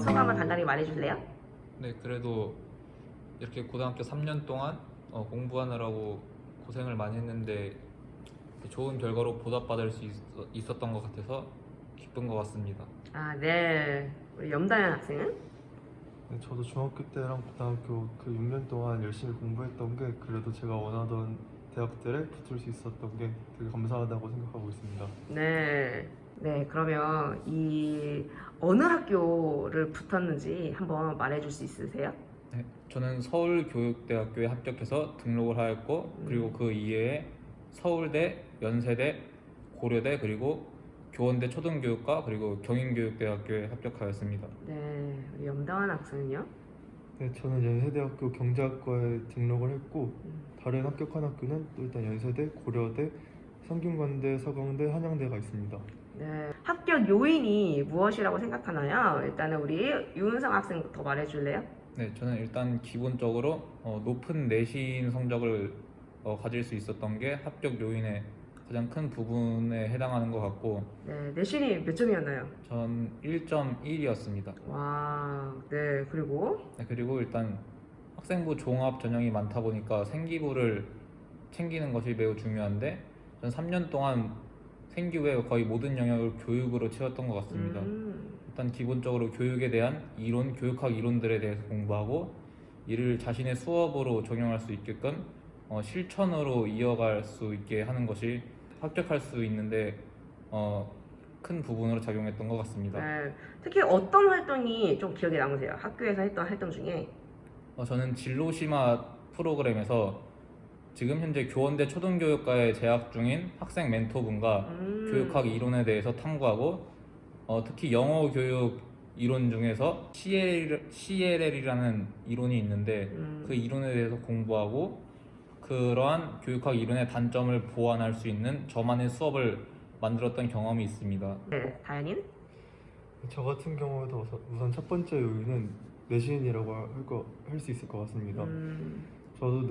소감을 간단히 말해주실래요? 네, 그래도 이렇게 고등학교 3년 동안 공부하느라고 고생을 많이 했는데 좋은 결과로 보답받을 수 있었던 것 같아서 기쁜 것 같습니다. 아, 네. 우리 염다현 학생은? 네, 저도 중학교 때랑 고등학교 그 6년 동안 열심히 공부했던 게 그래도 제가 원하던 대학들에 붙을 수 있었던 게 되게 감사하다고 생각하고 있습니다. 네. 네, 그러면 이 어느 학교를 붙었는지 한번 말해줄 수 있으세요? 네, 저는 서울교육대학교에 합격해서 등록을 하였고 그리고 그 이외에 서울대, 연세대, 고려대 그리고 교원대 초등교육과 그리고 경인교육대학교에 합격하였습니다. 네, 우리 염다현 학생은요? 네, 저는 연세대학교 경제학과에 등록을 했고 음. 다른 합격한 학교는 또 일단 연세대, 고려대, 성균관대, 서강대, 한양대가 있습니다. 네. 합격 요인이 무엇이라고 생각하나요? 일단은 우리 유은성 학생부터 말해줄래요? 네, 저는 일단 기본적으로 높은 내신 성적을 가질 수 있었던 게 합격 요인의 가장 큰 부분에 해당하는 것 같고 네, 내신이 몇 점이었나요? 전 1.1이었습니다. 와, 네, 그리고 네, 그리고 일단 학생부 종합 전형이 많다 보니까 생기부를 챙기는 것이 매우 중요한데 전 3년 동안 생기부의 거의 모든 영역을 교육으로 채웠던 것 같습니다. 일단 기본적으로 교육에 대한 이론, 교육학 이론들에 대해서 공부하고 이를 자신의 수업으로 적용할 수 있게끔 실천으로 이어갈 수 있게 하는 것이 합격할 수 있는데 큰 부분으로 작용했던 것 같습니다. 네, 특히 어떤 활동이 좀 기억에 남으세요? 학교에서 했던 활동 중에? 저는 진로심화 프로그램에서 지금 현재 교원대 초등교육과에 재학 중인 학생 멘토분과 교육학 이론에 대해서 탐구하고 특히 영어 교육 이론 중에서 CLL이라는 이론이 있는데 그 이론에 대해서 공부하고 그러한 교육학 이론의 단점을 보완할 수 있는 저만의 수업을 만들었던 경험이 있습니다. 네, 다현이는? 저 같은 경우에도 우선 첫 번째 요인은 내신이라고 할 수 있을 것 같습니다. 저도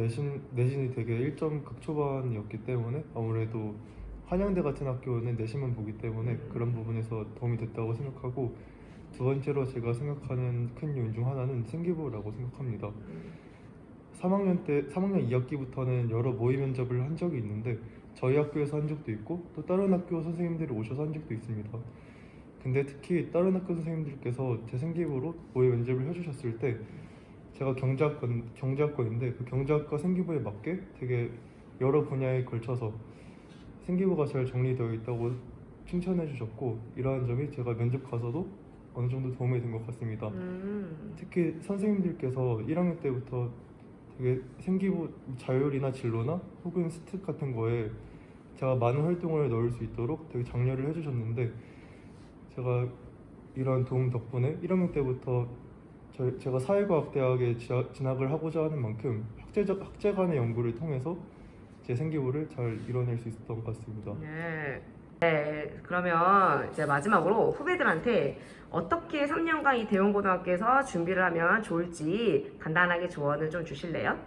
내신이 되게 1점 극초반이었기 때문에 아무래도 한양대 같은 학교는 내신만 보기 때문에 그런 부분에서 도움이 됐다고 생각하고 두 번째로 제가 생각하는 큰 요인 중 하나는 생기부라고 생각합니다. 3학년 2학기부터는 여러 모의 면접을 한 적이 있는데 저희 학교에서 한 적도 있고 또 다른 학교 선생님들이 오셔서 한 적도 있습니다. 근데 특히 다른 학교 선생님들께서 제 생기부로 모의 면접을 해주셨을 때 제가 경제학과인데 그 경제학과 생기부에 맞게 되게 여러 분야에 걸쳐서 생기부가 잘 정리되어 있다고 칭찬해 주셨고 이러한 점이 제가 면접 가서도 어느 정도 도움이 된 것 같습니다. 특히 선생님들께서 1학년 때부터 되게 생기부 자율이나 진로나 혹은 스특 같은 거에 제가 많은 활동을 넣을 수 있도록 되게 장려를 해주셨는데 제가 이러한 도움 덕분에 1학년 때부터 제가 사회과학대학에 진학을 하고자 하는 만큼 학제 간의 연구를 통해서 제 생기부를 잘 이뤄낼 수 있었던 것 같습니다. 네. 네, 그러면 이제 마지막으로 후배들한테 어떻게 3년간 이 대원고등학교에서 준비를 하면 좋을지 간단하게 조언을 좀 주실래요?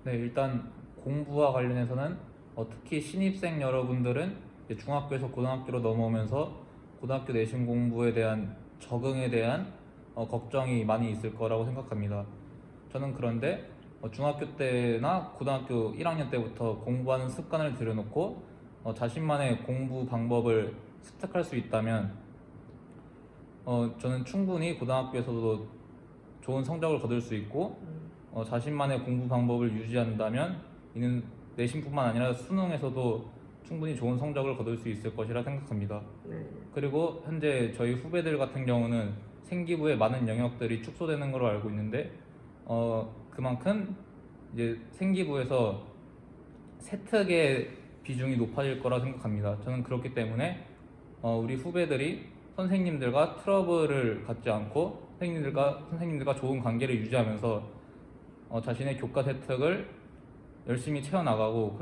네, 일단 공부와 관련해서는 특히 신입생 여러분들은 이제 중학교에서 고등학교로 넘어오면서 고등학교 내신 공부에 대한 적응에 대한 걱정이 많이 있을 거라고 생각합니다. 저는 그런데 중학교 때나 고등학교 1학년 때부터 공부하는 습관을 들여놓고 자신만의 공부 방법을 습득할 수 있다면 저는 충분히 고등학교에서도 좋은 성적을 거둘 수 있고 자신만의 공부 방법을 유지한다면 이는 내신뿐만 아니라 수능에서도 충분히 좋은 성적을 거둘 수 있을 것이라 생각합니다. 네. 그리고 현재 저희 후배들 같은 경우는 생기부의 많은 영역들이 축소되는 걸로 알고 있는데 그만큼 이제 생기부에서 세특의 비중이 높아질 거라 생각합니다. 저는 그렇기 때문에 우리 후배들이 선생님들과 트러블을 갖지 않고 선생님들과 좋은 관계를 유지하면서 자신의 교과 세특을 열심히 채워나가고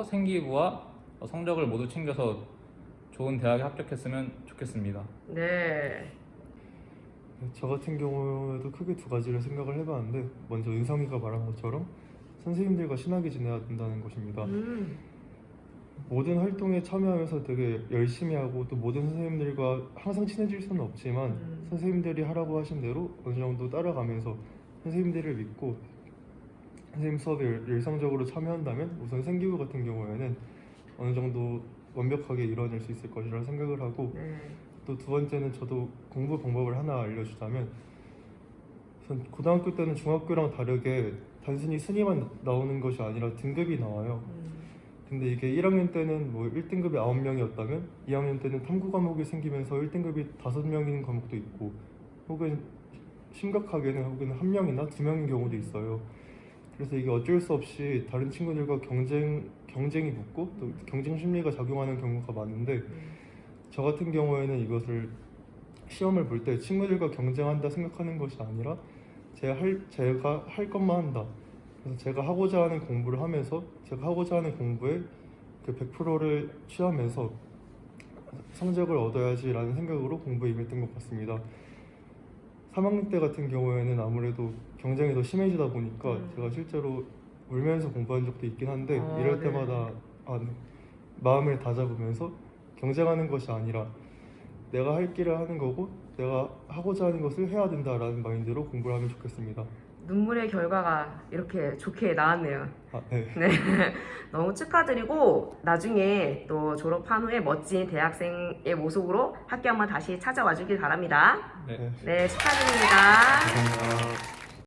생기부와 성적을 모두 챙겨서 좋은 대학에 합격했으면 좋겠습니다. 네. 저 같은 경우에도 크게 두 가지를 생각을 해봤는데 먼저 은성이가 말한 것처럼 선생님들과 친하게 지내야 된다는 것입니다. 모든 활동에 참여하면서 되게 열심히 하고 또 모든 선생님들과 항상 친해질 수는 없지만 선생님들이 하라고 하신 대로 어느 정도 따라가면서 선생님들을 믿고 선생님 수업에 열성적으로 참여한다면 우선 생기부 같은 경우에는 어느 정도 완벽하게 이뤄낼 수 있을 것이라 생각을 하고 또 두 번째는 저도 공부 방법을 하나 알려주자면 우선 고등학교 때는 중학교랑 다르게 단순히 순위만 나오는 것이 아니라 등급이 나와요. 근데 이게 1학년 때는 뭐 1등급이 9명이었다면 2학년 때는 탐구 과목이 생기면서 1등급이 5명인 과목도 있고 혹은 심각하게는 혹은 1명이나 2명인 경우도 있어요. 그래서 이게 어쩔 수 없이 다른 친구들과 경쟁이 붙고 또 경쟁 심리가 작용하는 경우가 많은데 저 같은 경우에는 이것을 시험을 볼 때 친구들과 경쟁한다 생각하는 것이 아니라 제가 할 것만 한다. 그래서 제가 하고자 하는 공부를 하면서 제가 하고자 하는 공부에 그 100%를 취하면서 성적을 얻어야지라는 생각으로 공부에 임했던 것 같습니다. 3학년 때 같은 경우에는 아무래도 경쟁이 더 심해지다 보니까 제가 실제로 울면서 공부한 적도 있긴 한데 이럴 때마다 마음을 다잡으면서 경쟁하는 것이 아니라 내가 할 길을 하는 거고 내가 하고자 하는 것을 해야 된다라는 마인드로 공부를 하면 좋겠습니다. 눈물의 결과가 이렇게 좋게 나왔네요. 네. 네. 너무 축하드리고 나중에 또 졸업한 후에 멋진 대학생의 모습으로 학교 한번 다시 찾아와 주길 바랍니다. 네. 네, 축하드립니다. 감사합니다.